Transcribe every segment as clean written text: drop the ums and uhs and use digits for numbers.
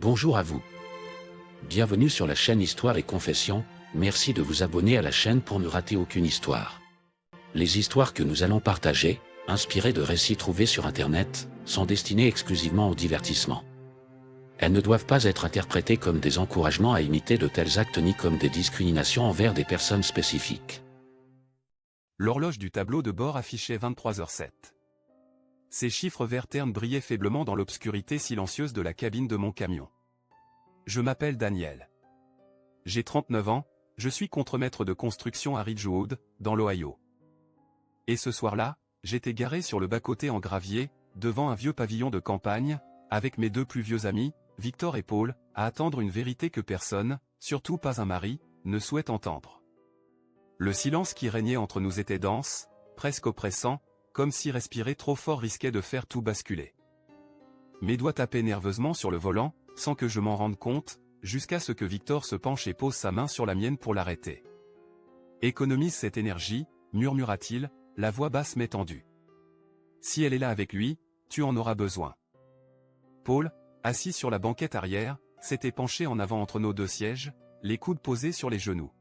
Bonjour à vous. Bienvenue sur la chaîne Histoire et Confession, merci de vous abonner à la chaîne pour ne rater aucune histoire. Les histoires que nous allons partager, inspirées de récits trouvés sur Internet, sont destinées exclusivement au divertissement. Elles ne doivent pas être interprétées comme des encouragements à imiter de tels actes ni comme des discriminations envers des personnes spécifiques. L'horloge du tableau de bord affichait 23h07. Ces chiffres verts ternes brillaient faiblement dans l'obscurité silencieuse de la cabine de mon camion. Je m'appelle Daniel. J'ai 39 ans, je suis contremaître de construction à Ridgewood, dans l'Ohio. Et ce soir-là, j'étais garé sur le bas-côté en gravier, devant un vieux pavillon de campagne, avec mes deux plus vieux amis, Victor et Paul, à attendre une vérité que personne, surtout pas un mari, ne souhaite entendre. Le silence qui régnait entre nous était dense, presque oppressant, comme si respirer trop fort risquait de faire tout basculer. Mes doigts tapaient nerveusement sur le volant, sans que je m'en rende compte, jusqu'à ce que Victor se penche et pose sa main sur la mienne pour l'arrêter. « Économise cette énergie, murmura-t-il, la voix basse mais tendue. Si elle est là avec lui, tu en auras besoin. » Paul, assis sur la banquette arrière, s'était penché en avant entre nos deux sièges, les coudes posés sur les genoux.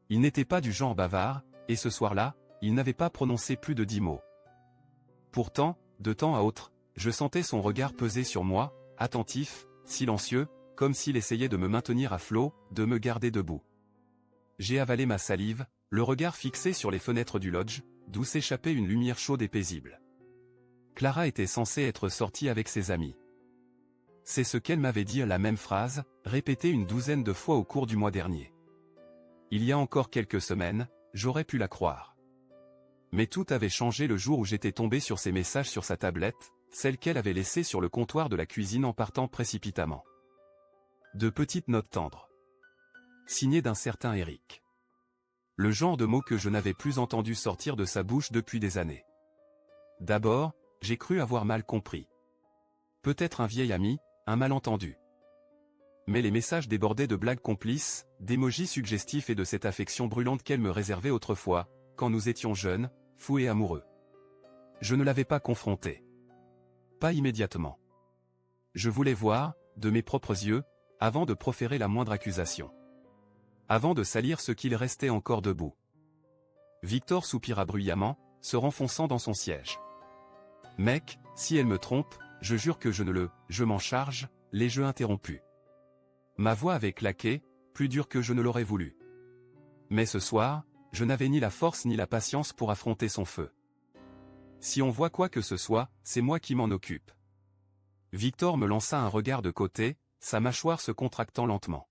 Il n'était pas du genre bavard, et ce soir-là, il n'avait pas prononcé plus de 10 mots. Pourtant, de temps à autre, je sentais son regard peser sur moi, attentif, silencieux, comme s'il essayait de me maintenir à flot, de me garder debout. J'ai avalé ma salive, le regard fixé sur les fenêtres du lodge, d'où s'échappait une lumière chaude et paisible. Clara était censée être sortie avec ses amis. C'est ce qu'elle m'avait dit, la même phrase, répétée une douzaine de fois au cours du mois dernier. Il y a encore quelques semaines, j'aurais pu la croire. Mais tout avait changé le jour où j'étais tombé sur ces messages sur sa tablette, celle qu'elle avait laissée sur le comptoir de la cuisine en partant précipitamment. De petites notes tendres. Signées d'un certain Eric. Le genre de mots que je n'avais plus entendu sortir de sa bouche depuis des années. D'abord, j'ai cru avoir mal compris. Peut-être un vieil ami, un malentendu. Mais les messages débordaient de blagues complices, d'émojis suggestifs et de cette affection brûlante qu'elle me réservait autrefois, quand nous étions jeunes, fous et amoureux. Je ne l'avais pas confronté. Pas immédiatement. Je voulais voir, de mes propres yeux, avant de proférer la moindre accusation. Avant de salir ce qu'il restait encore debout. Victor soupira bruyamment, se renfonçant dans son siège. « Mec, si elle me trompe, je jure que je m'en charge, les jeux interrompus. » Ma voix avait claqué, plus dur que je ne l'aurais voulu. Mais ce soir, je n'avais ni la force ni la patience pour affronter son feu. Si on voit quoi que ce soit, c'est moi qui m'en occupe. Victor me lança un regard de côté, sa mâchoire se contractant lentement.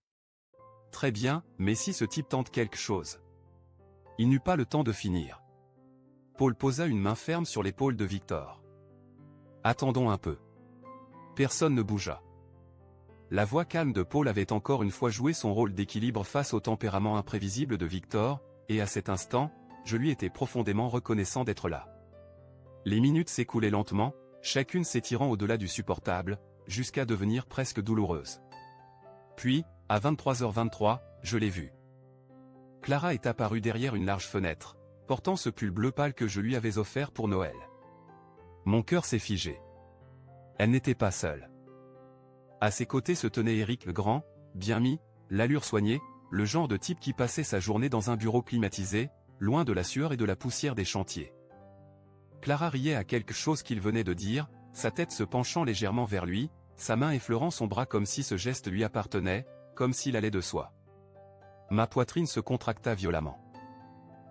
Très bien, mais si ce type tente quelque chose. Il n'eut pas le temps de finir. Paul posa une main ferme sur l'épaule de Victor. Attendons un peu. Personne ne bougea. La voix calme de Paul avait encore une fois joué son rôle d'équilibre face au tempérament imprévisible de Victor, et à cet instant, je lui étais profondément reconnaissant d'être là. Les minutes s'écoulaient lentement, chacune s'étirant au-delà du supportable, jusqu'à devenir presque douloureuse. Puis, à 23h23, je l'ai vue. Clara est apparue derrière une large fenêtre, portant ce pull bleu pâle que je lui avais offert pour Noël. Mon cœur s'est figé. Elle n'était pas seule. À ses côtés se tenait Eric le grand, bien mis, l'allure soignée, le genre de type qui passait sa journée dans un bureau climatisé, loin de la sueur et de la poussière des chantiers. Clara riait à quelque chose qu'il venait de dire, sa tête se penchant légèrement vers lui, sa main effleurant son bras comme si ce geste lui appartenait, comme s'il allait de soi. Ma poitrine se contracta violemment.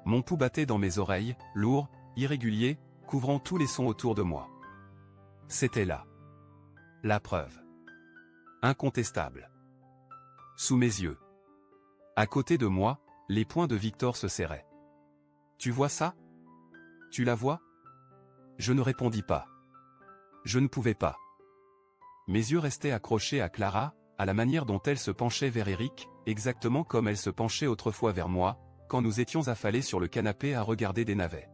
Mon pouls battait dans mes oreilles, lourd, irrégulier, couvrant tous les sons autour de moi. C'était là. La preuve. Incontestable. Sous mes yeux. À côté de moi, les poings de Victor se serraient. « Tu vois ça? Tu la vois ?» Je ne répondis pas. Je ne pouvais pas. Mes yeux restaient accrochés à Clara, à la manière dont elle se penchait vers Eric, exactement comme elle se penchait autrefois vers moi, quand nous étions affalés sur le canapé à regarder des navets.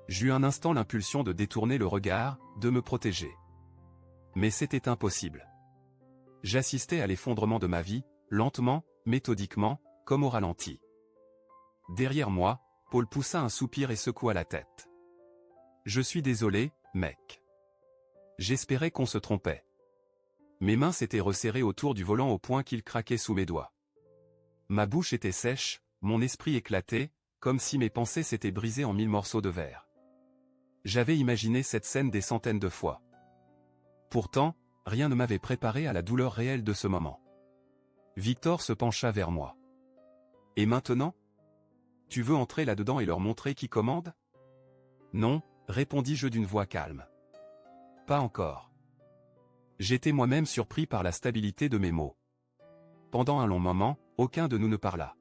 J'eus un instant l'impulsion de détourner le regard, de me protéger. Mais c'était impossible. J'assistais à l'effondrement de ma vie, lentement, méthodiquement, comme au ralenti. Derrière moi, Paul poussa un soupir et secoua la tête. « Je suis désolé, mec. J'espérais qu'on se trompait. » Mes mains s'étaient resserrées autour du volant au point qu'il craquait sous mes doigts. Ma bouche était sèche, mon esprit éclaté, comme si mes pensées s'étaient brisées en 1000 morceaux de verre. J'avais imaginé cette scène des centaines de fois. Pourtant, rien ne m'avait préparé à la douleur réelle de ce moment. Victor se pencha vers moi. « Et maintenant ? Tu veux entrer là-dedans et leur montrer qui commande ? » « Non, » répondis-je d'une voix calme. « Pas encore. » J'étais moi-même surpris par la stabilité de mes mots. Pendant un long moment, aucun de nous ne parla.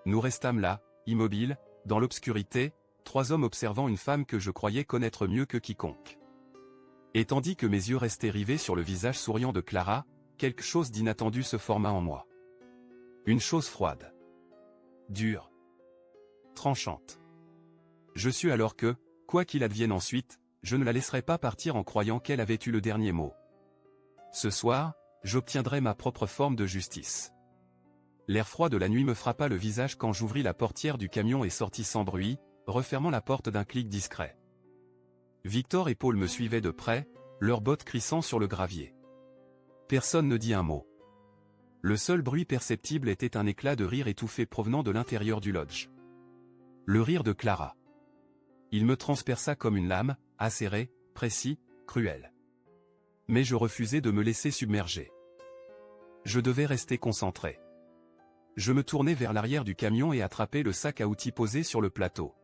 Nous restâmes là, immobiles, dans l'obscurité, trois hommes observant une femme que je croyais connaître mieux que quiconque. Et tandis que mes yeux restaient rivés sur le visage souriant de Clara, quelque chose d'inattendu se forma en moi. Une chose froide. Dure. Tranchante. Je sus alors que, quoi qu'il advienne ensuite, je ne la laisserai pas partir en croyant qu'elle avait eu le dernier mot. Ce soir, j'obtiendrai ma propre forme de justice. L'air froid de la nuit me frappa le visage quand j'ouvris la portière du camion et sortis sans bruit, refermant la porte d'un clic discret. Victor et Paul me suivaient de près, leurs bottes crissant sur le gravier. Personne ne dit un mot. Le seul bruit perceptible était un éclat de rire étouffé provenant de l'intérieur du lodge. Le rire de Clara. Il me transperça comme une lame, acéré, précis, cruel. Mais je refusais de me laisser submerger. Je devais rester concentré. Je me tournai vers l'arrière du camion et attrapai le sac à outils posé sur le plateau.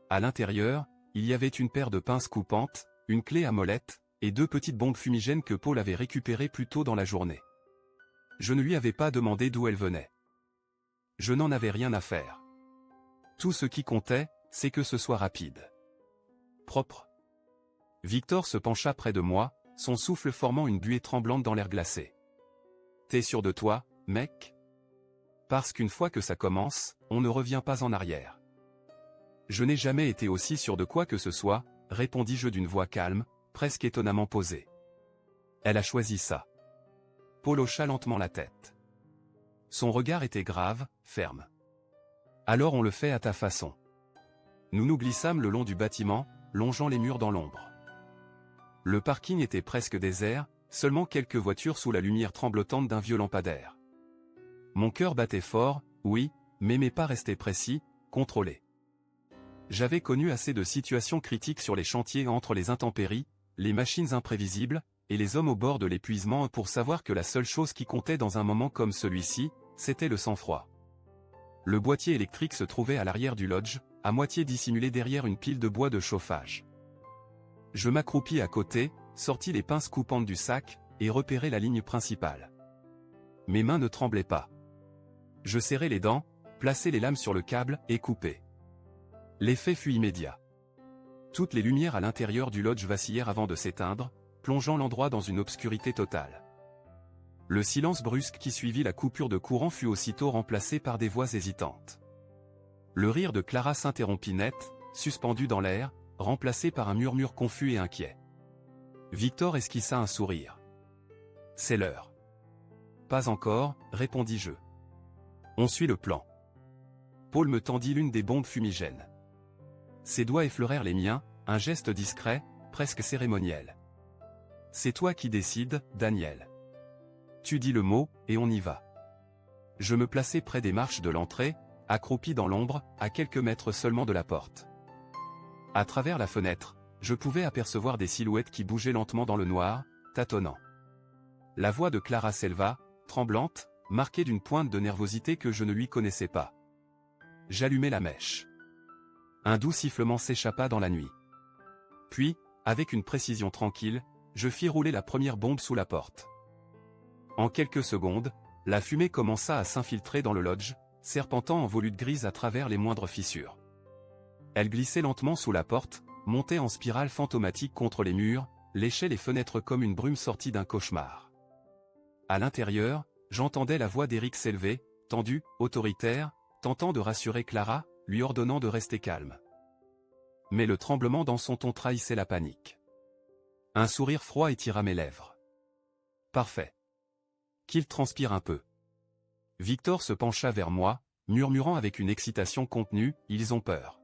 À l'intérieur, il y avait une paire de pinces coupantes, une clé à molette, et 2 petites bombes fumigènes que Paul avait récupérées plus tôt dans la journée. Je ne lui avais pas demandé d'où elles venaient. Je n'en avais rien à faire. Tout ce qui comptait, c'est que ce soit rapide. Propre. Victor se pencha près de moi, son souffle formant une buée tremblante dans l'air glacé. « T'es sûr de toi, mec ? Parce qu'une fois que ça commence, on ne revient pas en arrière. » « Je n'ai jamais été aussi sûr de quoi que ce soit, » répondis-je d'une voix calme, presque étonnamment posée. « Elle a choisi ça. » Paul hocha lentement la tête. Son regard était grave, ferme. « Alors on le fait à ta façon. » Nous nous glissâmes le long du bâtiment, longeant les murs dans l'ombre. Le parking était presque désert, seulement quelques voitures sous la lumière tremblotante d'un vieux lampadaire. Mon cœur battait fort, oui, mais mes pas restaient précis, contrôlés. J'avais connu assez de situations critiques sur les chantiers entre les intempéries, les machines imprévisibles, et les hommes au bord de l'épuisement pour savoir que la seule chose qui comptait dans un moment comme celui-ci, c'était le sang-froid. Le boîtier électrique se trouvait à l'arrière du lodge, à moitié dissimulé derrière une pile de bois de chauffage. Je m'accroupis à côté, sortis les pinces coupantes du sac, et repérai la ligne principale. Mes mains ne tremblaient pas. Je serrai les dents, plaçai les lames sur le câble, et coupai. L'effet fut immédiat. Toutes les lumières à l'intérieur du lodge vacillèrent avant de s'éteindre, plongeant l'endroit dans une obscurité totale. Le silence brusque qui suivit la coupure de courant fut aussitôt remplacé par des voix hésitantes. Le rire de Clara s'interrompit net, suspendu dans l'air, remplacé par un murmure confus et inquiet. Victor esquissa un sourire. « C'est l'heure. »« Pas encore, » répondis-je. « On suit le plan. » Paul me tendit l'une des bombes fumigènes. Ses doigts effleurèrent les miens, un geste discret, presque cérémoniel. « C'est toi qui décides, Daniel. Tu dis le mot, et on y va. » Je me plaçai près des marches de l'entrée, accroupi dans l'ombre, à quelques mètres seulement de la porte. À travers la fenêtre, je pouvais apercevoir des silhouettes qui bougeaient lentement dans le noir, tâtonnant. La voix de Clara s'éleva, tremblante, marquée d'une pointe de nervosité que je ne lui connaissais pas. J'allumai la mèche. Un doux sifflement s'échappa dans la nuit. Puis, avec une précision tranquille, je fis rouler la première bombe sous la porte. En quelques secondes, la fumée commença à s'infiltrer dans le lodge, serpentant en volutes grises à travers les moindres fissures. Elle glissait lentement sous la porte, montait en spirale fantomatique contre les murs, léchait les fenêtres comme une brume sortie d'un cauchemar. À l'intérieur, j'entendais la voix d'Éric s'élever, tendue, autoritaire, tentant de rassurer Clara, lui ordonnant de rester calme. Mais le tremblement dans son ton trahissait la panique. Un sourire froid étira mes lèvres. Parfait. Qu'il transpire un peu. Victor se pencha vers moi, murmurant avec une excitation contenue, « Ils ont peur.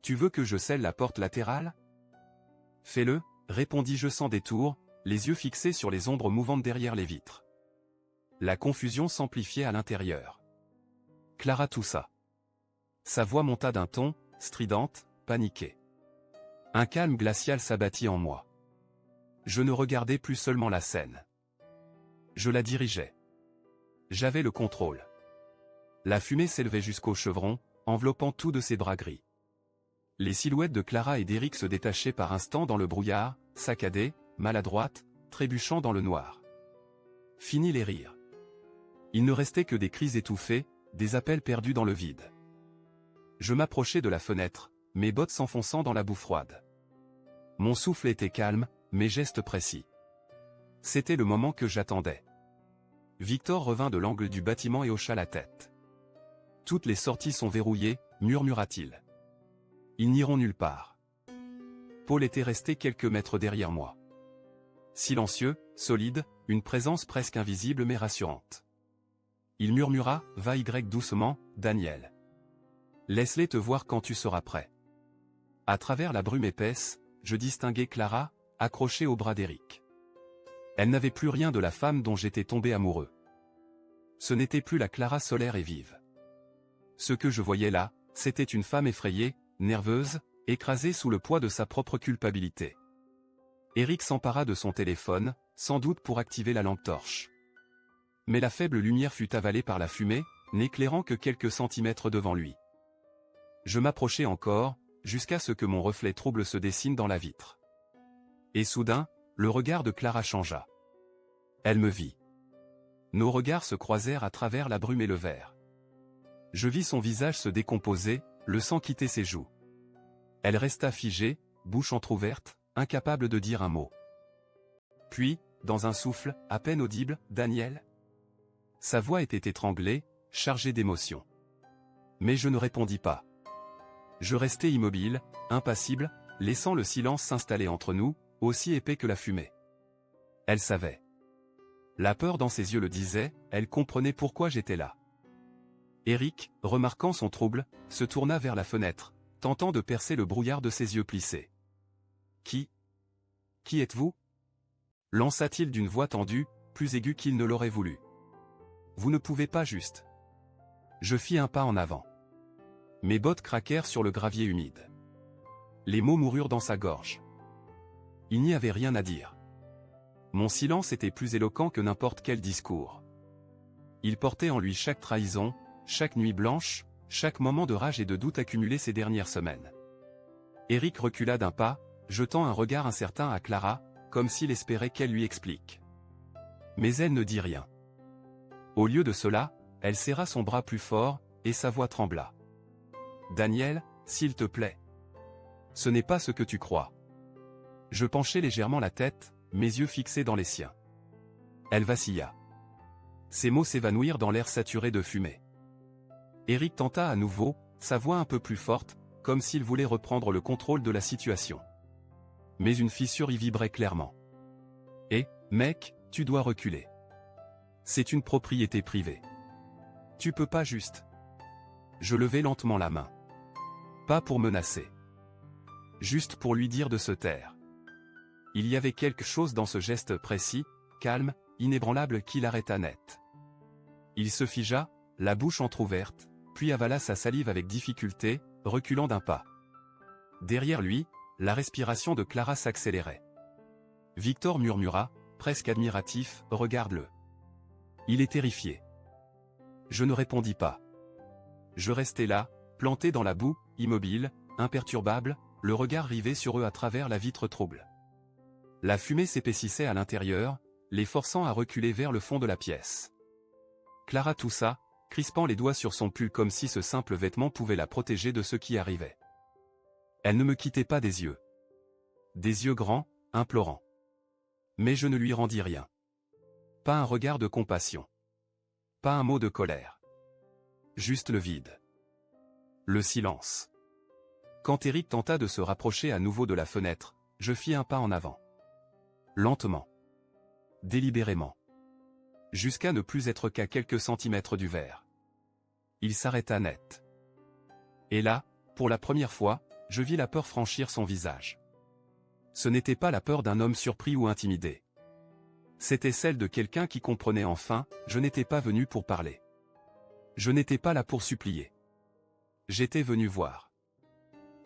Tu veux que je scelle la porte latérale ? » « Fais-le, » répondis-je sans détour, les yeux fixés sur les ombres mouvantes derrière les vitres. La confusion s'amplifiait à l'intérieur. Clara toussa. Sa voix monta d'un ton, stridente, paniquée. Un calme glacial s'abattit en moi. Je ne regardais plus seulement la scène. Je la dirigeais. J'avais le contrôle. La fumée s'élevait jusqu'au chevron, enveloppant tout de ses bras gris. Les silhouettes de Clara et d'Eric se détachaient par instants dans le brouillard, saccadées, maladroites, trébuchant dans le noir. Fini les rires. Il ne restait que des cris étouffés, des appels perdus dans le vide. Je m'approchai de la fenêtre, mes bottes s'enfonçant dans la boue froide. Mon souffle était calme, mes gestes précis. C'était le moment que j'attendais. Victor revint de l'angle du bâtiment et hocha la tête. « Toutes les sorties sont verrouillées », murmura-t-il. « Ils n'iront nulle part. » Paul était resté quelques mètres derrière moi. Silencieux, solide, une présence presque invisible mais rassurante. Il murmura, « Va-y doucement, Daniel. Laisse-les te voir quand tu seras prêt. » À travers la brume épaisse, je distinguai Clara, accrochée au bras d'Eric. Elle n'avait plus rien de la femme dont j'étais tombé amoureux. Ce n'était plus la Clara solaire et vive. Ce que je voyais là, c'était une femme effrayée, nerveuse, écrasée sous le poids de sa propre culpabilité. Eric s'empara de son téléphone, sans doute pour activer la lampe torche. Mais la faible lumière fut avalée par la fumée, n'éclairant que quelques centimètres devant lui. Je m'approchai encore, jusqu'à ce que mon reflet trouble se dessine dans la vitre. Et soudain, le regard de Clara changea. Elle me vit. Nos regards se croisèrent à travers la brume et le verre. Je vis son visage se décomposer, le sang quitter ses joues. Elle resta figée, bouche entr'ouverte, incapable de dire un mot. Puis, dans un souffle, à peine audible, « Daniel ?» Sa voix était étranglée, chargée d'émotion. Mais je ne répondis pas. Je restai immobile, impassible, laissant le silence s'installer entre nous, aussi épais que la fumée. Elle savait. La peur dans ses yeux le disait, elle comprenait pourquoi j'étais là. Eric, remarquant son trouble, se tourna vers la fenêtre, tentant de percer le brouillard de ses yeux plissés. « Qui êtes-vous » lança-t-il d'une voix tendue, plus aiguë qu'il ne l'aurait voulu. « Vous ne pouvez pas juste. » Je fis un pas en avant. Mes bottes craquèrent sur le gravier humide. Les mots moururent dans sa gorge. Il n'y avait rien à dire. Mon silence était plus éloquent que n'importe quel discours. Il portait en lui chaque trahison, chaque nuit blanche, chaque moment de rage et de doute accumulé ces dernières semaines. Eric recula d'un pas, jetant un regard incertain à Clara, comme s'il espérait qu'elle lui explique. Mais elle ne dit rien. Au lieu de cela, elle serra son bras plus fort, et sa voix trembla. « Daniel, s'il te plaît. Ce n'est pas ce que tu crois. » Je penchai légèrement la tête, mes yeux fixés dans les siens. Elle vacilla. Ses mots s'évanouirent dans l'air saturé de fumée. Eric tenta à nouveau, sa voix un peu plus forte, comme s'il voulait reprendre le contrôle de la situation. Mais une fissure y vibrait clairement. « Eh, mec, tu dois reculer. C'est une propriété privée. Tu peux pas juste. » Je levai lentement la main. Pas pour menacer. Juste pour lui dire de se taire. Il y avait quelque chose dans ce geste précis, calme, inébranlable qui l'arrêta net. Il se figea, la bouche entr'ouverte, puis avala sa salive avec difficulté, reculant d'un pas. Derrière lui, la respiration de Clara s'accélérait. Victor murmura, presque admiratif, « Regarde-le. Il est terrifié. » Je ne répondis pas. Je restai là, planté dans la boue, immobile, imperturbable, le regard rivé sur eux à travers la vitre trouble. La fumée s'épaississait à l'intérieur, les forçant à reculer vers le fond de la pièce. Clara toussa, crispant les doigts sur son pull comme si ce simple vêtement pouvait la protéger de ce qui arrivait. Elle ne me quittait pas des yeux. Des yeux grands, implorants. Mais je ne lui rendis rien. Pas un regard de compassion. Pas un mot de colère. Juste le vide. Le silence. Quand Eric tenta de se rapprocher à nouveau de la fenêtre, je fis un pas en avant. Lentement. Délibérément. Jusqu'à ne plus être qu'à quelques centimètres du verre. Il s'arrêta net. Et là, pour la première fois, je vis la peur franchir son visage. Ce n'était pas la peur d'un homme surpris ou intimidé. C'était celle de quelqu'un qui comprenait enfin, je n'étais pas venu pour parler. Je n'étais pas là pour supplier. J'étais venu voir.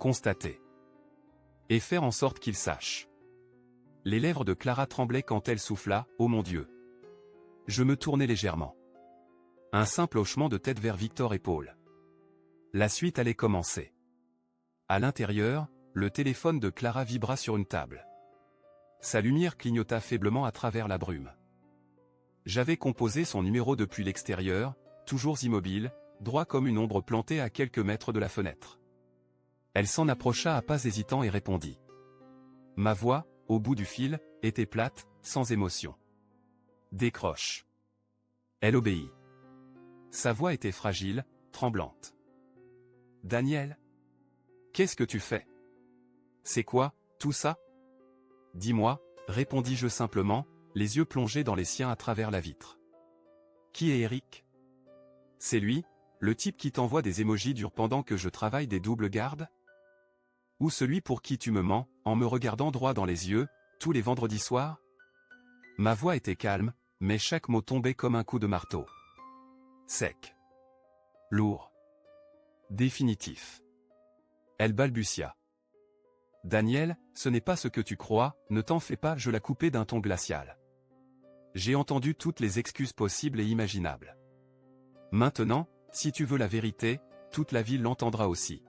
Constater. Et faire en sorte qu'il sache. Les lèvres de Clara tremblaient quand elle souffla, « Oh mon Dieu !» Je me tournai légèrement. Un simple hochement de tête vers Victor et Paul. La suite allait commencer. À l'intérieur, le téléphone de Clara vibra sur une table. Sa lumière clignota faiblement à travers la brume. J'avais composé son numéro depuis l'extérieur, toujours immobile, droit comme une ombre plantée à quelques mètres de la fenêtre. Elle s'en approcha à pas hésitants et répondit. Ma voix, au bout du fil, était plate, sans émotion. Décroche. Elle obéit. Sa voix était fragile, tremblante. Daniel? Qu'est-ce que tu fais? C'est quoi, tout ça? Dis-moi, répondis-je simplement, les yeux plongés dans les siens à travers la vitre. Qui est Eric? C'est lui, le type qui t'envoie des émojis durs pendant que je travaille des doubles gardes? Ou celui pour qui tu me mens, en me regardant droit dans les yeux, tous les vendredis soirs? Ma voix était calme, mais chaque mot tombait comme un coup de marteau. Sec. Lourd. Définitif. Elle balbutia. Daniel, ce n'est pas ce que tu crois, ne t'en fais pas, je la coupai d'un ton glacial. J'ai entendu toutes les excuses possibles et imaginables. Maintenant, si tu veux la vérité, toute la ville l'entendra aussi.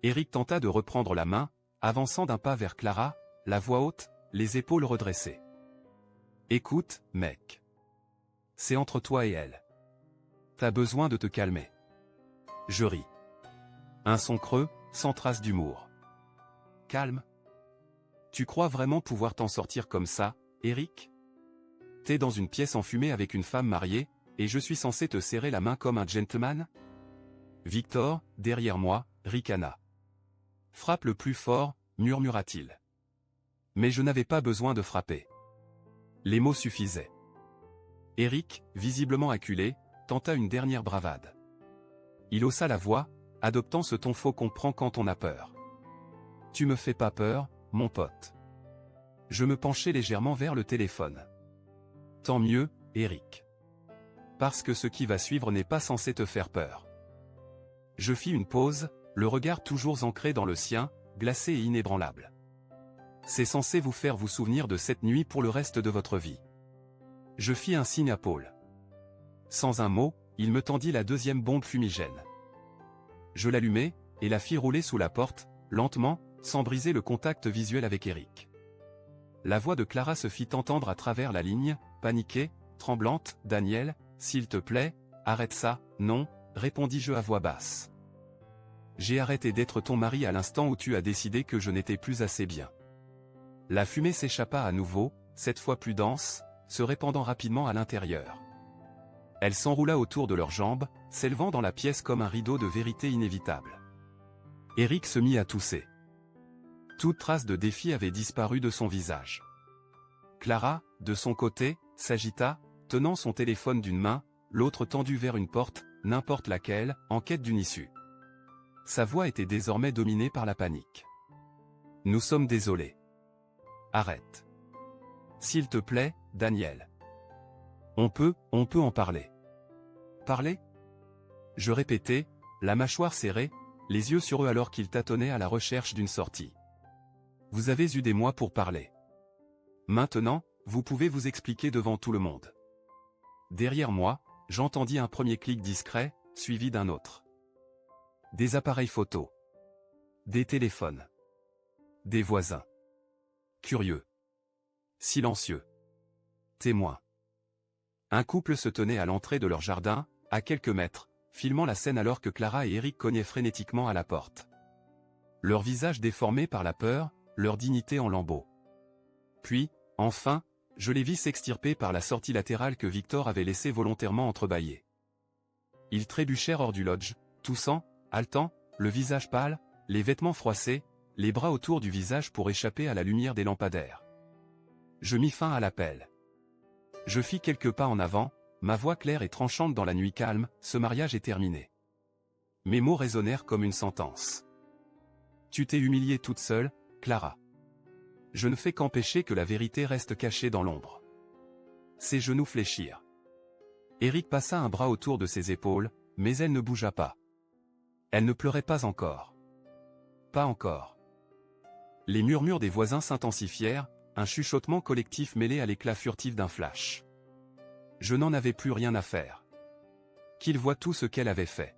Eric tenta de reprendre la main, avançant d'un pas vers Clara, la voix haute, les épaules redressées. Écoute, mec. C'est entre toi et elle. T'as besoin de te calmer. Je ris. Un son creux, sans trace d'humour. Calme. Tu crois vraiment pouvoir t'en sortir comme ça, Eric? T'es dans une pièce enfumée avec une femme mariée, et je suis censé te serrer la main comme un gentleman? Victor, derrière moi, ricana. Frappe le plus fort, murmura-t-il. Mais je n'avais pas besoin de frapper. Les mots suffisaient. Eric, visiblement acculé, tenta une dernière bravade. Il haussa la voix, adoptant ce ton faux qu'on prend quand on a peur. Tu me fais pas peur, mon pote. Je me penchai légèrement vers le téléphone. Tant mieux, Eric. Parce que ce qui va suivre n'est pas censé te faire peur. Je fis une pause, le regard toujours ancré dans le sien, glacé et inébranlable. C'est censé vous faire vous souvenir de cette nuit pour le reste de votre vie. Je fis un signe à Paul. Sans un mot, il me tendit la deuxième bombe fumigène. Je l'allumai, et la fis rouler sous la porte, lentement, sans briser le contact visuel avec Eric. La voix de Clara se fit entendre à travers la ligne, paniquée, tremblante. Daniel, s'il te plaît, arrête ça. Non, répondis-je à voix basse. J'ai arrêté d'être ton mari à l'instant où tu as décidé que je n'étais plus assez bien. La fumée s'échappa à nouveau, cette fois plus dense, se répandant rapidement à l'intérieur. Elle s'enroula autour de leurs jambes, s'élevant dans la pièce comme un rideau de vérité inévitable. Eric se mit à tousser. Toute trace de défi avait disparu de son visage. Clara, de son côté, s'agita, tenant son téléphone d'une main, l'autre tendue vers une porte, n'importe laquelle, en quête d'une issue. Sa voix était désormais dominée par la panique. Nous sommes désolés. Arrête. S'il te plaît, Daniel. On peut en parler. Parler? Je répétais, la mâchoire serrée, les yeux sur eux alors qu'ils tâtonnaient à la recherche d'une sortie. Vous avez eu des mois pour parler. Maintenant, vous pouvez vous expliquer devant tout le monde. Derrière moi, j'entendis un premier clic discret, suivi d'un autre. Des appareils photo. Des téléphones. Des voisins. Curieux. Silencieux. Témoins. Un couple se tenait à l'entrée de leur jardin, à quelques mètres, filmant la scène alors que Clara et Eric cognaient frénétiquement à la porte. Leur visage déformé par la peur, leur dignité en lambeaux. Puis, enfin, je les vis s'extirper par la sortie latérale que Victor avait laissée volontairement entrebâillée. Ils trébuchèrent hors du lodge, toussant, haletant, le visage pâle, les vêtements froissés, les bras autour du visage pour échapper à la lumière des lampadaires. Je mis fin à l'appel. Je fis quelques pas en avant, ma voix claire et tranchante dans la nuit calme, ce mariage est terminé. Mes mots résonnèrent comme une sentence. Tu t'es humiliée toute seule, Clara. Je ne fais qu'empêcher que la vérité reste cachée dans l'ombre. ses genoux fléchirent. Eric passa un bras autour de ses épaules, mais elle ne bougea pas. Elle ne pleurait pas encore. Pas encore. Les murmures des voisins s'intensifièrent, un chuchotement collectif mêlé à l'éclat furtif d'un flash. Je n'en avais plus rien à faire. Qu'il voie tout ce qu'elle avait fait.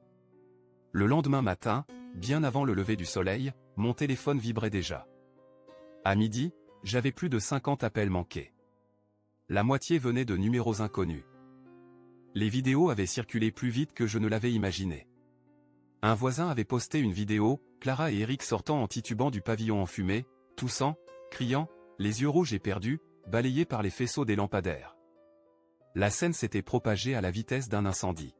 Le lendemain matin, bien avant le lever du soleil, mon téléphone vibrait déjà. À midi, j'avais plus de 50 appels manqués. La moitié venait de numéros inconnus. Les vidéos avaient circulé plus vite que je ne l'avais imaginé. Un voisin avait posté une vidéo, Clara et Eric sortant en titubant du pavillon enfumé, toussant, criant, les yeux rouges et perdus, balayés par les faisceaux des lampadaires. La scène s'était propagée à la vitesse d'un incendie.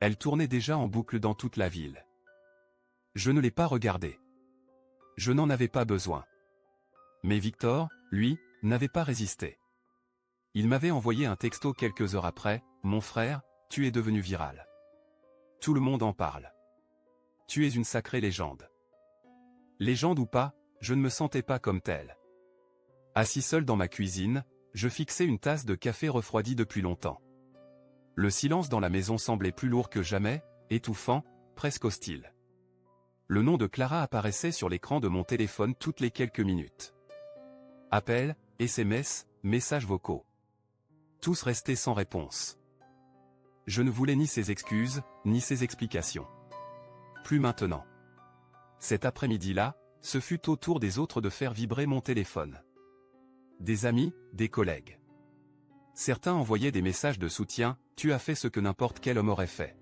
Elle tournait déjà en boucle dans toute la ville. Je ne l'ai pas regardée. Je n'en avais pas besoin. Mais Victor, lui, n'avait pas résisté. Il m'avait envoyé un texto quelques heures après, « Mon frère, tu es devenu viral. Tout le monde en parle. Tu es une sacrée légende. » Légende ou pas, je ne me sentais pas comme tel. Assis seul dans ma cuisine, je fixais une tasse de café refroidi depuis longtemps. Le silence dans la maison semblait plus lourd que jamais, étouffant, presque hostile. Le nom de Clara apparaissait sur l'écran de mon téléphone toutes les quelques minutes. Appels, SMS, messages vocaux. Tous restaient sans réponse. Je ne voulais ni ses excuses, ni ses explications. Plus maintenant. Cet après-midi-là, ce fut au tour des autres de faire vibrer mon téléphone. Des amis, des collègues. Certains envoyaient des messages de soutien, « Tu as fait ce que n'importe quel homme aurait fait ».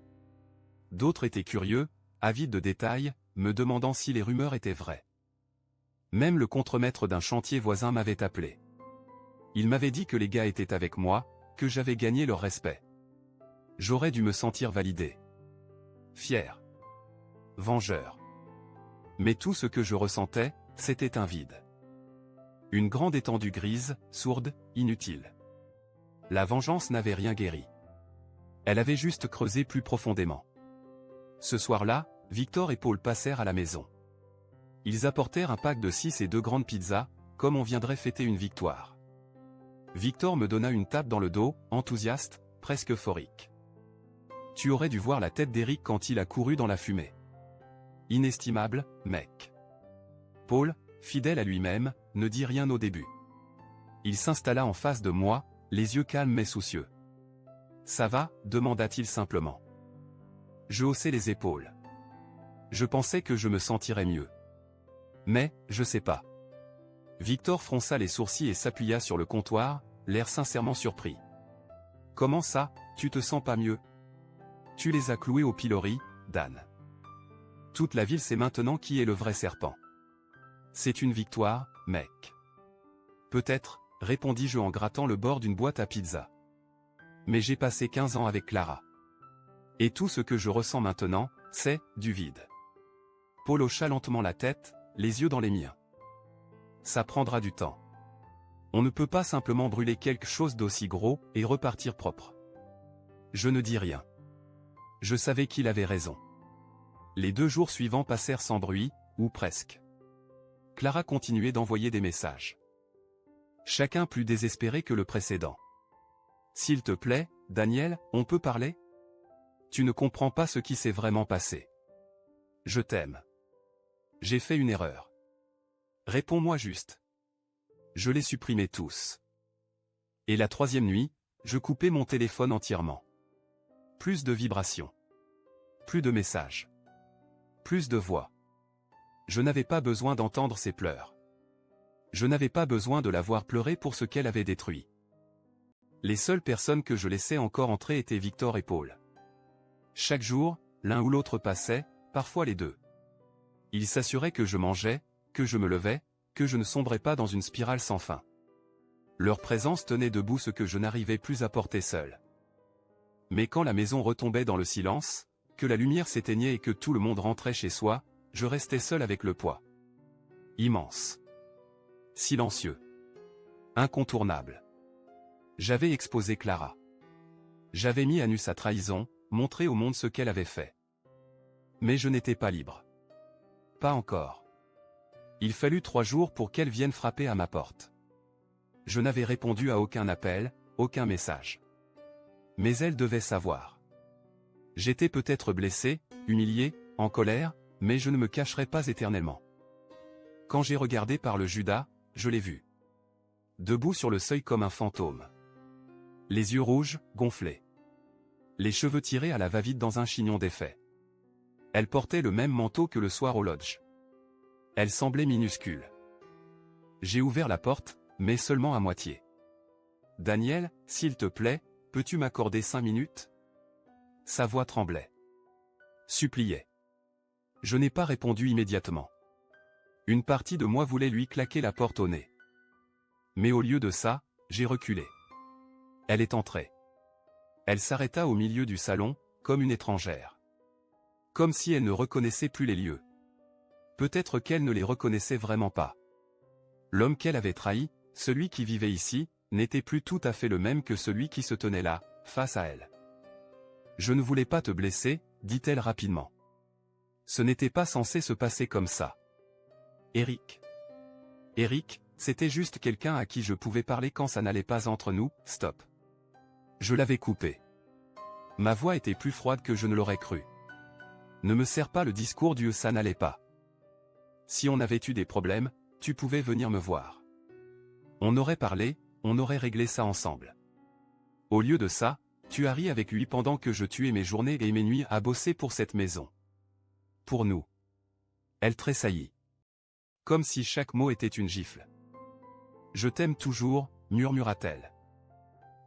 D'autres étaient curieux, avides de détails, me demandant si les rumeurs étaient vraies. Même le contremaître d'un chantier voisin m'avait appelé. Il m'avait dit que les gars étaient avec moi, que j'avais gagné leur respect. J'aurais dû me sentir validé. Fier. Vengeur. Mais tout ce que je ressentais, c'était un vide. Une grande étendue grise, sourde, inutile. La vengeance n'avait rien guéri. Elle avait juste creusé plus profondément. Ce soir-là, Victor et Paul passèrent à la maison. Ils apportèrent un pack de 6 et 2 grandes pizzas, comme on viendrait fêter une victoire. Victor me donna une tape dans le dos, enthousiaste, presque euphorique. Tu aurais dû voir la tête d'Eric quand il a couru dans la fumée. Inestimable, mec. Paul, fidèle à lui-même, ne dit rien au début. Il s'installa en face de moi, les yeux calmes mais soucieux. Ça va, demanda-t-il simplement. Je haussai les épaules. Je pensais que je me sentirais mieux. Mais, je sais pas. Victor fronça les sourcils et s'appuya sur le comptoir, l'air sincèrement surpris. Comment ça, tu te sens pas mieux? Tu les as cloués au pilori, Dan. Toute la ville sait maintenant qui est le vrai serpent. C'est une victoire, mec. Peut-être, répondis-je en grattant le bord d'une boîte à pizza. Mais j'ai passé 15 ans avec Clara. Et tout ce que je ressens maintenant, c'est du vide. Paul hocha lentement la tête, les yeux dans les miens. Ça prendra du temps. On ne peut pas simplement brûler quelque chose d'aussi gros et repartir propre. Je ne dis rien. Je savais qu'il avait raison. Les 2 jours suivants passèrent sans bruit, ou presque. Clara continuait d'envoyer des messages. Chacun plus désespéré que le précédent. S'il te plaît, Daniel, on peut parler? Tu ne comprends pas ce qui s'est vraiment passé. Je t'aime. J'ai fait une erreur. Réponds-moi juste. Je les supprimais tous. Et la 3e nuit, je coupais mon téléphone entièrement. Plus de vibrations. Plus de messages. Plus de voix. Je n'avais pas besoin d'entendre ses pleurs. Je n'avais pas besoin de la voir pleurer pour ce qu'elle avait détruit. Les seules personnes que je laissais encore entrer étaient Victor et Paul. Chaque jour, l'un ou l'autre passait, parfois les deux. Ils s'assuraient que je mangeais, que je me levais, que je ne sombrais pas dans une spirale sans fin. Leur présence tenait debout ce que je n'arrivais plus à porter seul. Mais quand la maison retombait dans le silence, que la lumière s'éteignait et que tout le monde rentrait chez soi, je restais seul avec le poids. Immense. Silencieux. Incontournable. J'avais exposé Clara. J'avais mis à nu sa trahison, montré au monde ce qu'elle avait fait. Mais je n'étais pas libre. Pas encore. Il fallut 3 jours pour qu'elle vienne frapper à ma porte. Je n'avais répondu à aucun appel, aucun message. Mais elle devait savoir. J'étais peut-être blessé, humilié, en colère, mais je ne me cacherai pas éternellement. Quand j'ai regardé par le Judas, je l'ai vue. Debout sur le seuil comme un fantôme. Les yeux rouges, gonflés. Les cheveux tirés à la va-vite dans un chignon défait. Elle portait le même manteau que le soir au lodge. Elle semblait minuscule. J'ai ouvert la porte, mais seulement à moitié. « Daniel, s'il te plaît, peux-tu m'accorder 5 minutes ?» Sa voix tremblait. Suppliait. Je n'ai pas répondu immédiatement. Une partie de moi voulait lui claquer la porte au nez. Mais au lieu de ça, j'ai reculé. Elle est entrée. Elle s'arrêta au milieu du salon, comme une étrangère. Comme si elle ne reconnaissait plus les lieux. Peut-être qu'elle ne les reconnaissait vraiment pas. L'homme qu'elle avait trahi, celui qui vivait ici, n'était plus tout à fait le même que celui qui se tenait là, face à elle. « Je ne voulais pas te blesser, dit-elle rapidement. Ce n'était pas censé se passer comme ça. Eric. Eric, c'était juste quelqu'un à qui je pouvais parler quand ça n'allait pas entre nous, stop. Je l'avais coupé. Ma voix était plus froide que je ne l'aurais cru. Ne me sers pas le discours du « ça n'allait pas ». Si on avait eu des problèmes, tu pouvais venir me voir. On aurait parlé, on aurait réglé ça ensemble. Au lieu de ça, tu as ri avec lui pendant que je tuais mes journées et mes nuits à bosser pour cette maison. Pour nous. Elle tressaillit. Comme si chaque mot était une gifle. Je t'aime toujours, murmura-t-elle.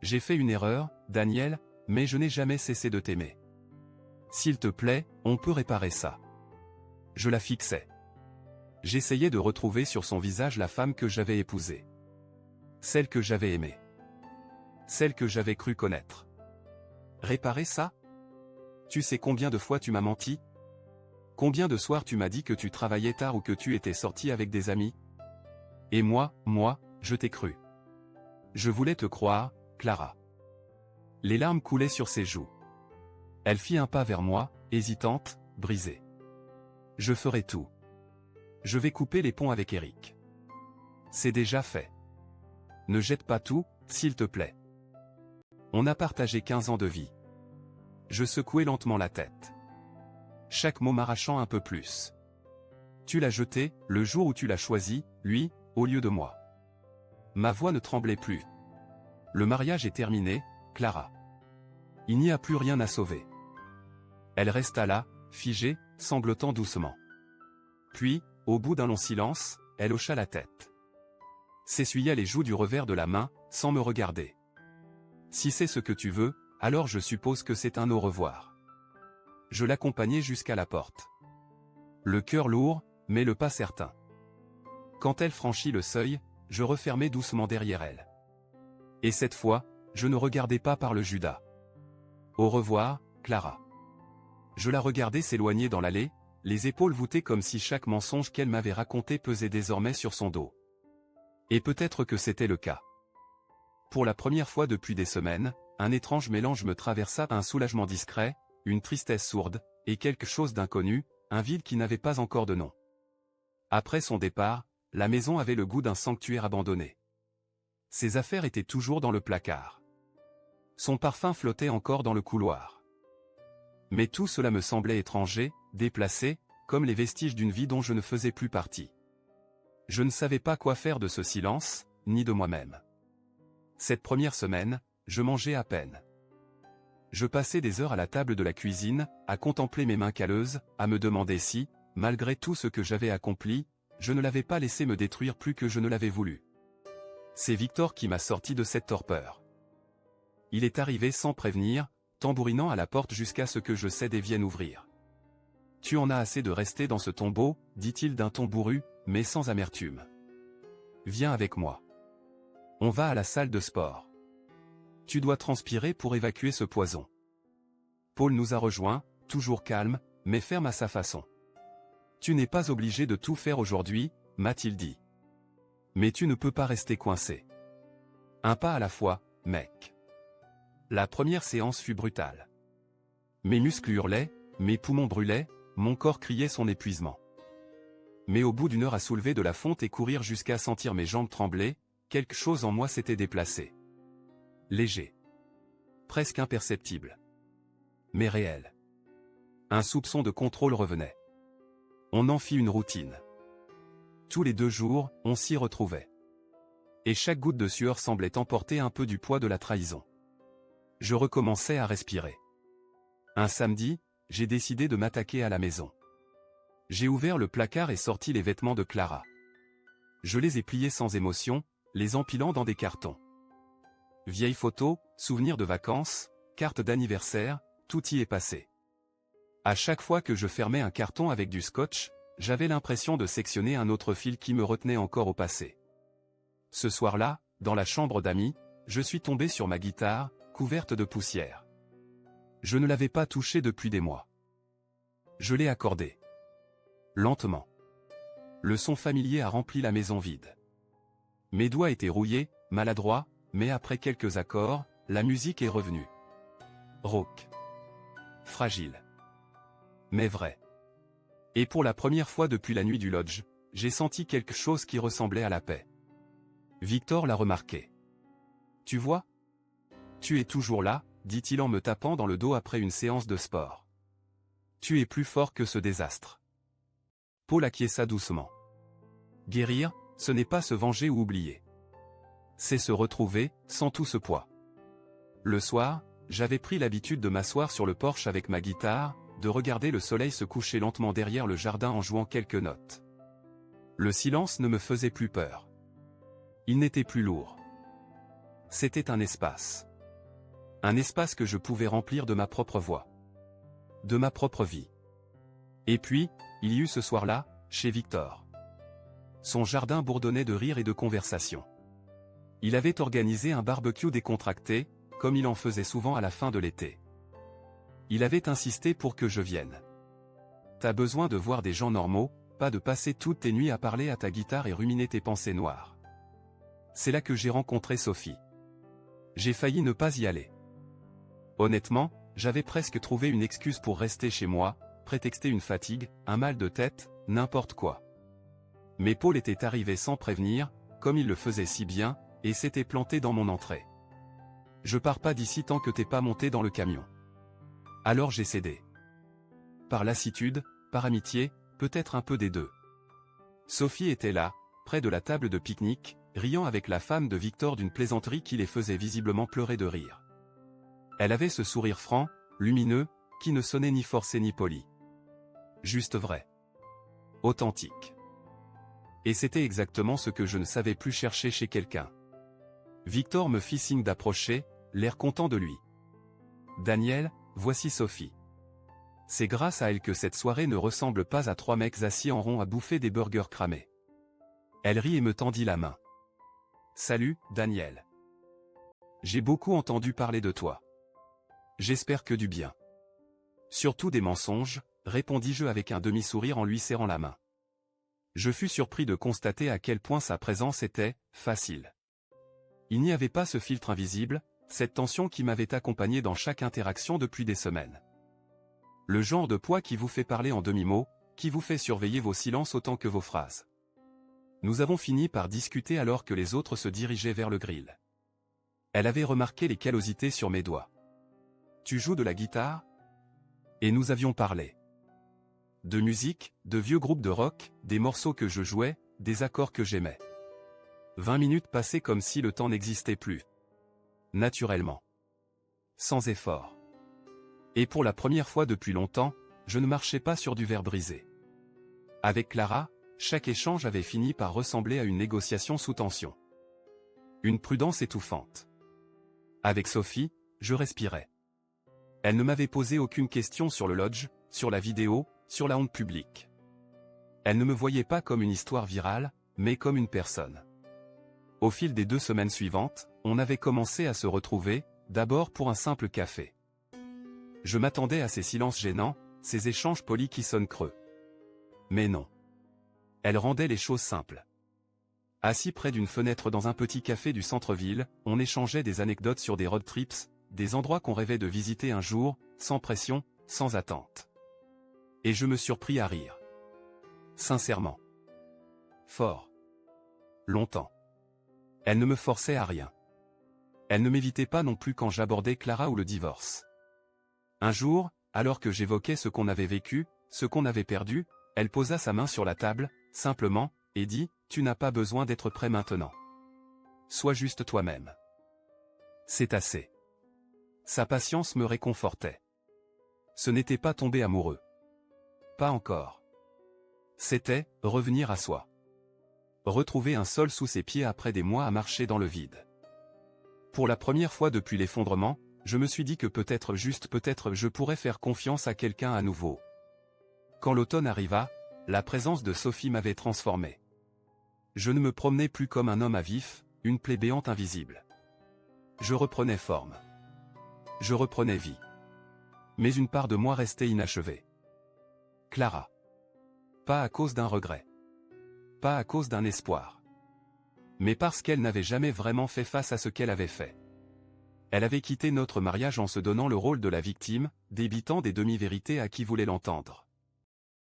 J'ai fait une erreur, Daniel, mais je n'ai jamais cessé de t'aimer. S'il te plaît, on peut réparer ça. Je la fixais. J'essayais de retrouver sur son visage la femme que j'avais épousée. Celle que j'avais aimée. Celle que j'avais cru connaître. Réparer ça? Tu sais combien de fois tu m'as menti? Combien de soirs tu m'as dit que tu travaillais tard ou que tu étais sorti avec des amis? Et moi, je t'ai cru. Je voulais te croire, Clara. Les larmes coulaient sur ses joues. Elle fit un pas vers moi, hésitante, brisée. Je ferai tout. Je vais couper les ponts avec Eric. C'est déjà fait. Ne jette pas tout, s'il te plaît. On a partagé 15 ans de vie. Je secouai lentement la tête. Chaque mot m'arrachant un peu plus. Tu l'as jeté, le jour où tu l'as choisi, lui, au lieu de moi. Ma voix ne tremblait plus. Le mariage est terminé, Clara. Il n'y a plus rien à sauver. Elle resta là, figée, sanglotant doucement. Puis, au bout d'un long silence, elle hocha la tête. S'essuya les joues du revers de la main, sans me regarder. Si c'est ce que tu veux, alors je suppose que c'est un au revoir. Je l'accompagnai jusqu'à la porte. Le cœur lourd, mais le pas certain. Quand elle franchit le seuil, je refermai doucement derrière elle. Et cette fois, je ne regardais pas par le Judas. Au revoir, Clara. Je la regardais s'éloigner dans l'allée, les épaules voûtées comme si chaque mensonge qu'elle m'avait raconté pesait désormais sur son dos. Et peut-être que c'était le cas. Pour la première fois depuis des semaines, un étrange mélange me traversa, un soulagement discret, une tristesse sourde, et quelque chose d'inconnu, un vide qui n'avait pas encore de nom. Après son départ, la maison avait le goût d'un sanctuaire abandonné. Ses affaires étaient toujours dans le placard. Son parfum flottait encore dans le couloir. Mais tout cela me semblait étranger, déplacé, comme les vestiges d'une vie dont je ne faisais plus partie. Je ne savais pas quoi faire de ce silence, ni de moi-même. Cette première semaine, je mangeais à peine. Je passais des heures à la table de la cuisine, à contempler mes mains calleuses, à me demander si, malgré tout ce que j'avais accompli, je ne l'avais pas laissé me détruire plus que je ne l'avais voulu. C'est Victor qui m'a sorti de cette torpeur. Il est arrivé sans prévenir, tambourinant à la porte jusqu'à ce que je cède et vienne ouvrir. « Tu en as assez de rester dans ce tombeau, dit-il d'un ton bourru, mais sans amertume. Viens avec moi. On va à la salle de sport. Tu dois transpirer pour évacuer ce poison. » Paul nous a rejoints, toujours calme, mais ferme à sa façon. « Tu n'es pas obligé de tout faire aujourd'hui, m'a-t-il dit. Mais tu ne peux pas rester coincé. Un pas à la fois, mec. » La première séance fut brutale. Mes muscles hurlaient, mes poumons brûlaient, mon corps criait son épuisement. Mais au bout d'une heure à soulever de la fonte et courir jusqu'à sentir mes jambes trembler, quelque chose en moi s'était déplacé. léger. Presque imperceptible. Mais réel. Un soupçon de contrôle revenait. On en fit une routine. Tous les 2 jours, on s'y retrouvait. Et chaque goutte de sueur semblait emporter un peu du poids de la trahison. Je recommençais à respirer. Un samedi, j'ai décidé de m'attaquer à la maison. J'ai ouvert le placard et sorti les vêtements de Clara. Je les ai pliés sans émotion, les empilant dans des cartons. Vieilles photos, souvenirs de vacances, cartes d'anniversaire, tout y est passé. À chaque fois que je fermais un carton avec du scotch, j'avais l'impression de sectionner un autre fil qui me retenait encore au passé. Ce soir-là, dans la chambre d'amis, je suis tombé sur ma guitare, couverte de poussière. Je ne l'avais pas touchée depuis des mois. Je l'ai accordée. Lentement. Le son familier a rempli la maison vide. Mes doigts étaient rouillés, maladroits, mais après quelques accords, la musique est revenue. Rauque. Fragile. Mais vrai. Et pour la première fois depuis la nuit du lodge, j'ai senti quelque chose qui ressemblait à la paix. Victor l'a remarqué. Tu vois ? Tu es toujours là, dit-il en me tapant dans le dos après une séance de sport. Tu es plus fort que ce désastre. Paul acquiesça doucement. Guérir, ce n'est pas se venger ou oublier. C'est se retrouver, sans tout ce poids. Le soir, j'avais pris l'habitude de m'asseoir sur le porche avec ma guitare, de regarder le soleil se coucher lentement derrière le jardin en jouant quelques notes. Le silence ne me faisait plus peur. Il n'était plus lourd. C'était un espace. Un espace que je pouvais remplir de ma propre voix. De ma propre vie. Et puis, il y eut ce soir-là, chez Victor. Son jardin bourdonnait de rires et de conversations. Il avait organisé un barbecue décontracté, comme il en faisait souvent à la fin de l'été. Il avait insisté pour que je vienne. T'as besoin de voir des gens normaux, pas de passer toutes tes nuits à parler à ta guitare et ruminer tes pensées noires. C'est là que j'ai rencontré Sophie. J'ai failli ne pas y aller. Honnêtement, j'avais presque trouvé une excuse pour rester chez moi, prétexter une fatigue, un mal de tête, n'importe quoi. Mais Paul était arrivé sans prévenir, comme il le faisait si bien, et s'était planté dans mon entrée. Je pars pas d'ici tant que t'es pas monté dans le camion. Alors j'ai cédé. Par lassitude, par amitié, peut-être un peu des deux. Sophie était là, près de la table de pique-nique, riant avec la femme de Victor d'une plaisanterie qui les faisait visiblement pleurer de rire. Elle avait ce sourire franc, lumineux, qui ne sonnait ni forcé ni poli. Juste vrai. Authentique. Et c'était exactement ce que je ne savais plus chercher chez quelqu'un. Victor me fit signe d'approcher, l'air content de lui. Daniel, voici Sophie. C'est grâce à elle que cette soirée ne ressemble pas à 3 mecs assis en rond à bouffer des burgers cramés. Elle rit et me tendit la main. Salut, Daniel. J'ai beaucoup entendu parler de toi. J'espère que du bien. Surtout des mensonges, répondis-je avec un demi-sourire en lui serrant la main. Je fus surpris de constater à quel point sa présence était facile. Il n'y avait pas ce filtre invisible, cette tension qui m'avait accompagné dans chaque interaction depuis des semaines. Le genre de poids qui vous fait parler en demi-mot, qui vous fait surveiller vos silences autant que vos phrases. Nous avons fini par discuter alors que les autres se dirigeaient vers le grill. Elle avait remarqué les callosités sur mes doigts. « Tu joues de la guitare ?» Et nous avions parlé. De musique, de vieux groupes de rock, des morceaux que je jouais, des accords que j'aimais. 20 minutes passaient comme si le temps n'existait plus. Naturellement. Sans effort. Et pour la première fois depuis longtemps, je ne marchais pas sur du verre brisé. Avec Clara, chaque échange avait fini par ressembler à une négociation sous tension. Une prudence étouffante. Avec Sophie, je respirais. Elle ne m'avait posé aucune question sur le lodge, sur la vidéo, sur la honte publique. Elle ne me voyait pas comme une histoire virale, mais comme une personne. Au fil des 2 semaines suivantes, on avait commencé à se retrouver, d'abord pour un simple café. Je m'attendais à ces silences gênants, ces échanges polis qui sonnent creux. Mais non. Elle rendait les choses simples. Assis près d'une fenêtre dans un petit café du centre-ville, on échangeait des anecdotes sur des road trips, des endroits qu'on rêvait de visiter un jour, sans pression, sans attente. Et je me surpris à rire. Sincèrement. Fort. Longtemps. Elle ne me forçait à rien. Elle ne m'évitait pas non plus quand j'abordais Clara ou le divorce. Un jour, alors que j'évoquais ce qu'on avait vécu, ce qu'on avait perdu, elle posa sa main sur la table, simplement, et dit « Tu n'as pas besoin d'être prêt maintenant. Sois juste toi-même. » C'est assez. Sa patience me réconfortait. Ce n'était pas tomber amoureux. Pas encore. C'était revenir à soi. Retrouver un sol sous ses pieds après des mois à marcher dans le vide. Pour la première fois depuis l'effondrement, je me suis dit que peut-être je pourrais faire confiance à quelqu'un à nouveau. Quand l'automne arriva, la présence de Sophie m'avait transformé. Je ne me promenais plus comme un homme à vif, une plaie béante invisible. Je reprenais forme. Je reprenais vie. Mais une part de moi restait inachevée. Clara. Pas à cause d'un regret. Pas à cause d'un espoir. Mais parce qu'elle n'avait jamais vraiment fait face à ce qu'elle avait fait. Elle avait quitté notre mariage en se donnant le rôle de la victime, débitant des demi-vérités à qui voulait l'entendre.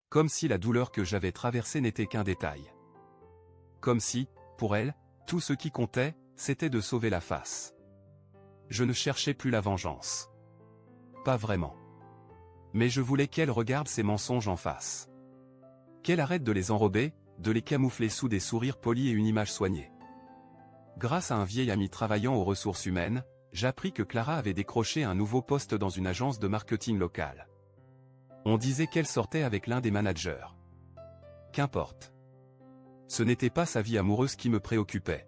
Comme si la douleur que j'avais traversée n'était qu'un détail. Comme si, pour elle, tout ce qui comptait, c'était de sauver la face. Je ne cherchais plus la vengeance. Pas vraiment. Mais je voulais qu'elle regarde ses mensonges en face. Qu'elle arrête de les enrober, de les camoufler sous des sourires polis et une image soignée. Grâce à un vieil ami travaillant aux ressources humaines, j'appris que Clara avait décroché un nouveau poste dans une agence de marketing locale. On disait qu'elle sortait avec l'un des managers. Qu'importe. Ce n'était pas sa vie amoureuse qui me préoccupait.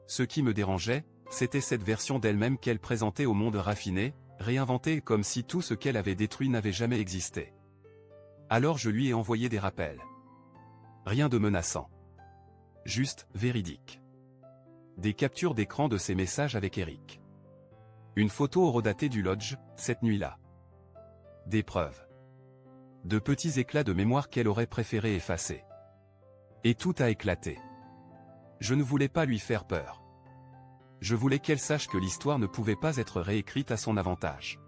Ce qui me dérangeait, c'était cette version d'elle-même qu'elle présentait au monde raffiné, réinventée comme si tout ce qu'elle avait détruit n'avait jamais existé. Alors je lui ai envoyé des rappels. Rien de menaçant. Juste véridique. Des captures d'écran de ses messages avec Eric. Une photo horodatée du lodge, cette nuit-là. Des preuves. De petits éclats de mémoire qu'elle aurait préféré effacer. Et tout a éclaté. Je ne voulais pas lui faire peur. Je voulais qu'elle sache que l'histoire ne pouvait pas être réécrite à son avantage.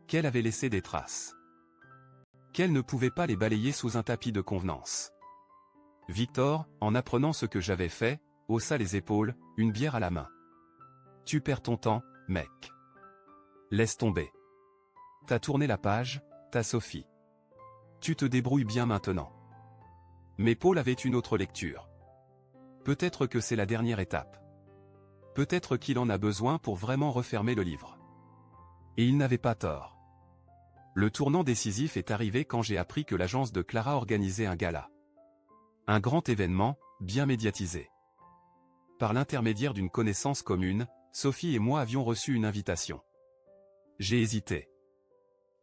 Qu'elle avait laissé des traces. Qu'elle ne pouvait pas les balayer sous un tapis de convenance. Victor, en apprenant ce que j'avais fait, haussa les épaules, une bière à la main. Tu perds ton temps, mec. Laisse tomber. T'as tourné la page, t'as Sophie. Tu te débrouilles bien maintenant. Mais Paul avait une autre lecture. Peut-être que c'est la dernière étape. Peut-être qu'il en a besoin pour vraiment refermer le livre. Et il n'avait pas tort. Le tournant décisif est arrivé quand j'ai appris que l'agence de Clara organisait un gala. Un grand événement, bien médiatisé. Par l'intermédiaire d'une connaissance commune, Sophie et moi avions reçu une invitation. J'ai hésité.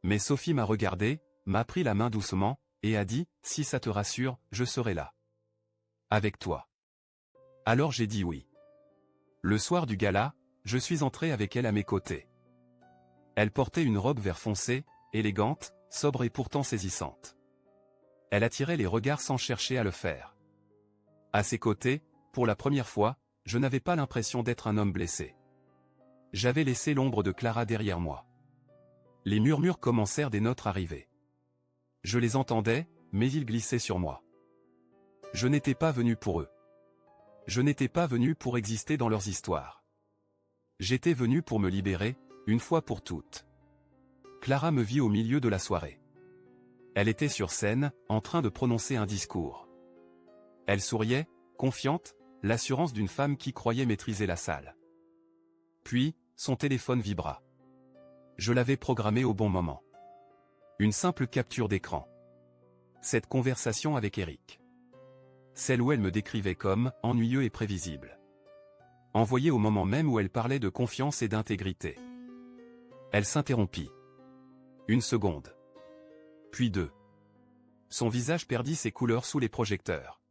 Mais Sophie m'a regardé, m'a pris la main doucement, et a dit, « Si ça te rassure, je serai là. Avec toi. » Alors j'ai dit oui. Le soir du gala, je suis entré avec elle à mes côtés. Elle portait une robe vert foncé, élégante, sobre et pourtant saisissante. Elle attirait les regards sans chercher à le faire. À ses côtés, pour la première fois, je n'avais pas l'impression d'être un homme blessé. J'avais laissé l'ombre de Clara derrière moi. Les murmures commencèrent dès notre arrivée. Je les entendais, mais ils glissaient sur moi. Je n'étais pas venu pour eux. Je n'étais pas venu pour exister dans leurs histoires. J'étais venu pour me libérer, une fois pour toutes. Clara me vit au milieu de la soirée. Elle était sur scène, en train de prononcer un discours. Elle souriait, confiante, l'assurance d'une femme qui croyait maîtriser la salle. Puis, son téléphone vibra. Je l'avais programmé au bon moment. Une simple capture d'écran. Cette conversation avec Eric. Celle où elle me décrivait comme « ennuyeux et prévisible ». Envoyée au moment même où elle parlait de confiance et d'intégrité. Elle s'interrompit. Une seconde. Puis deux. Son visage perdit ses couleurs sous les projecteurs.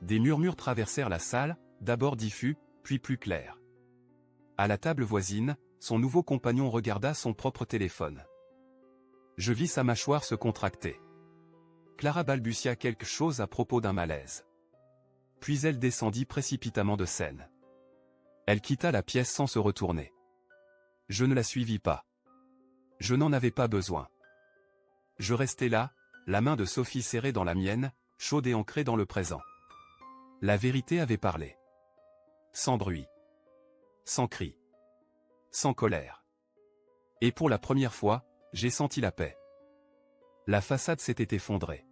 Des murmures traversèrent la salle, d'abord diffus, puis plus clairs. À la table voisine, son nouveau compagnon regarda son propre téléphone. Je vis sa mâchoire se contracter. Clara balbutia quelque chose à propos d'un malaise. Puis elle descendit précipitamment de scène. Elle quitta la pièce sans se retourner. Je ne la suivis pas. Je n'en avais pas besoin. Je restais là, la main de Sophie serrée dans la mienne, chaude et ancrée dans le présent. La vérité avait parlé. Sans bruit. sans cri, sans colère. Et pour la première fois, j'ai senti la paix. La façade s'était effondrée.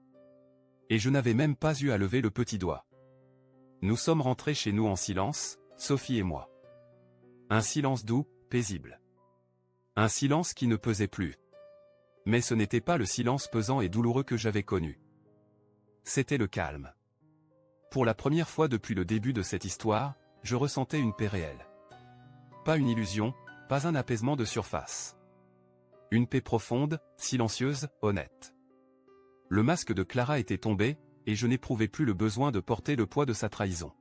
Et je n'avais même pas eu à lever le petit doigt. Nous sommes rentrés chez nous en silence, Sophie et moi. Un silence doux, paisible. Un silence qui ne pesait plus. Mais ce n'était pas le silence pesant et douloureux que j'avais connu. C'était le calme. Pour la première fois depuis le début de cette histoire, je ressentais une paix réelle. Pas une illusion, pas un apaisement de surface. Une paix profonde, silencieuse, honnête. Le masque de Clara était tombé, et je n'éprouvais plus le besoin de porter le poids de sa trahison.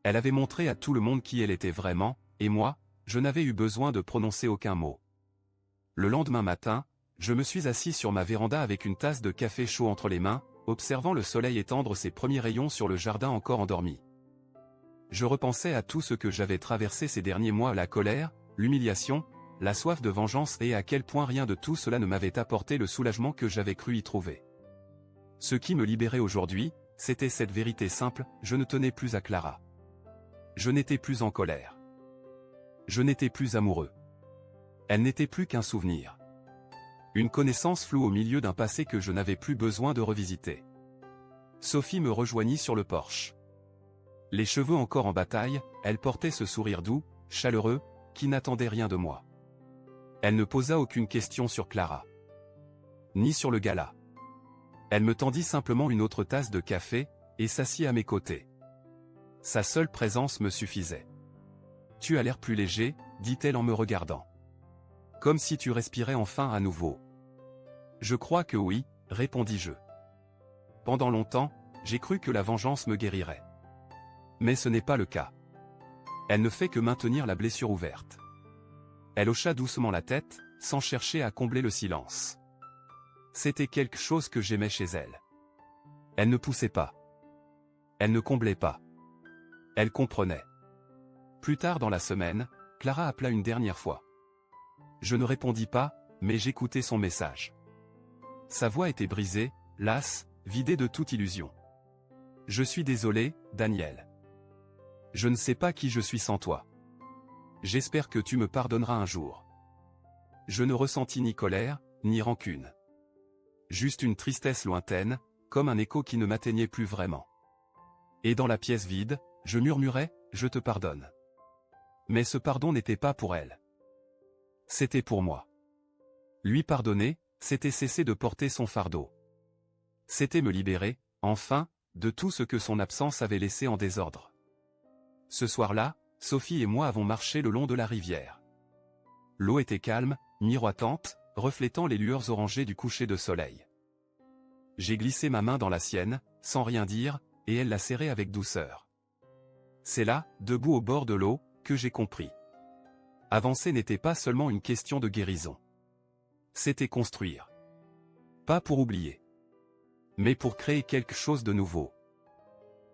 Elle avait montré à tout le monde qui elle était vraiment, et moi, je n'avais eu besoin de prononcer aucun mot. Le lendemain matin, je me suis assis sur ma véranda avec une tasse de café chaud entre les mains, observant le soleil étendre ses premiers rayons sur le jardin encore endormi. Je repensais à tout ce que j'avais traversé ces derniers mois, la colère, l'humiliation, la soif de vengeance et à quel point rien de tout cela ne m'avait apporté le soulagement que j'avais cru y trouver. Ce qui me libérait aujourd'hui, c'était cette vérité simple, je ne tenais plus à Clara. Je n'étais plus en colère. Je n'étais plus amoureux. Elle n'était plus qu'un souvenir. Une connaissance floue au milieu d'un passé que je n'avais plus besoin de revisiter. Sophie me rejoignit sur le porche. Les cheveux encore en bataille, elle portait ce sourire doux, chaleureux, qui n'attendait rien de moi. Elle ne posa aucune question sur Clara. Ni sur le gala. Elle me tendit simplement une autre tasse de café, et s'assit à mes côtés. Sa seule présence me suffisait. « Tu as l'air plus léger », dit-elle en me regardant. « Comme si tu respirais enfin à nouveau. »« Je crois que oui », répondis-je. Pendant longtemps, j'ai cru que la vengeance me guérirait. Mais ce n'est pas le cas. Elle ne fait que maintenir la blessure ouverte. Elle hocha doucement la tête, sans chercher à combler le silence. C'était quelque chose que j'aimais chez elle. Elle ne poussait pas. Elle ne comblait pas. Elle comprenait. Plus tard dans la semaine, Clara appela une dernière fois. Je ne répondis pas, mais j'écoutais son message. Sa voix était brisée, lasse, vidée de toute illusion. « Je suis désolé, Daniel. Je ne sais pas qui je suis sans toi. J'espère que tu me pardonneras un jour. » Je ne ressentis ni colère, ni rancune. Juste une tristesse lointaine, comme un écho qui ne m'atteignait plus vraiment. Et dans la pièce vide, je murmurais « Je te pardonne ». Mais ce pardon n'était pas pour elle. C'était pour moi. Lui pardonner, c'était cesser de porter son fardeau. C'était me libérer, enfin, de tout ce que son absence avait laissé en désordre. Ce soir-là, Sophie et moi avons marché le long de la rivière. L'eau était calme, miroitante, reflétant les lueurs orangées du coucher de soleil. J'ai glissé ma main dans la sienne, sans rien dire, et elle l'a serrée avec douceur. C'est là, debout au bord de l'eau, que j'ai compris. Avancer n'était pas seulement une question de guérison. C'était construire. Pas pour oublier. Mais pour créer quelque chose de nouveau.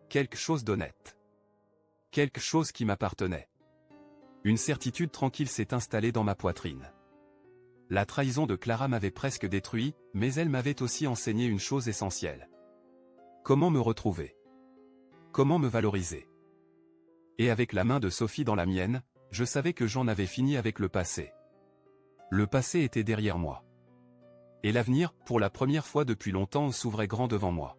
Quelque chose d'honnête. Quelque chose qui m'appartenait. Une certitude tranquille s'est installée dans ma poitrine. La trahison de Clara m'avait presque détruit, mais elle m'avait aussi enseigné une chose essentielle. Comment me retrouver? Comment me valoriser? Et avec la main de Sophie dans la mienne, je savais que j'en avais fini avec le passé. Le passé était derrière moi. Et l'avenir, pour la première fois depuis longtemps, s'ouvrait grand devant moi.